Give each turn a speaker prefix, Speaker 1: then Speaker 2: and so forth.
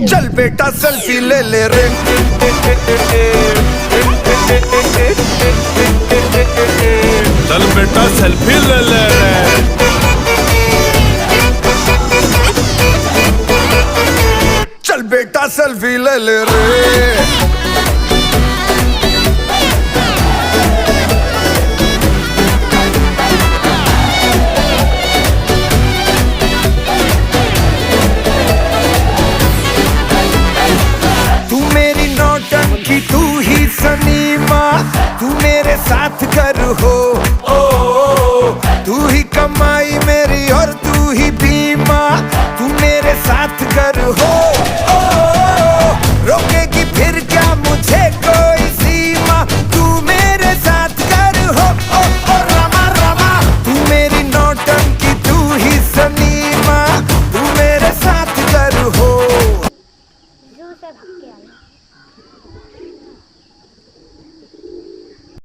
Speaker 1: चल बेटा सेल्फी ले ले रे।
Speaker 2: चल बेटा सेल्फी ले ले रे।
Speaker 1: चल बेटा सेल्फी ले ले रे। तू मेरी नौटंकी तू ही सनीमा, तू मेरे साथ कर हो ओ, तू ही कमाई मेरी और तू ही बीमा, तू मेरे साथ कर हो ओ, रोकेगी फिर क्या मुझे कोई सीमा, तू मेरे साथ कर हो ओ रमा रमा। तू मेरी नौटंकी तू ही सनीमा, तू मेरे साथ कर हो।
Speaker 3: जू से भाग के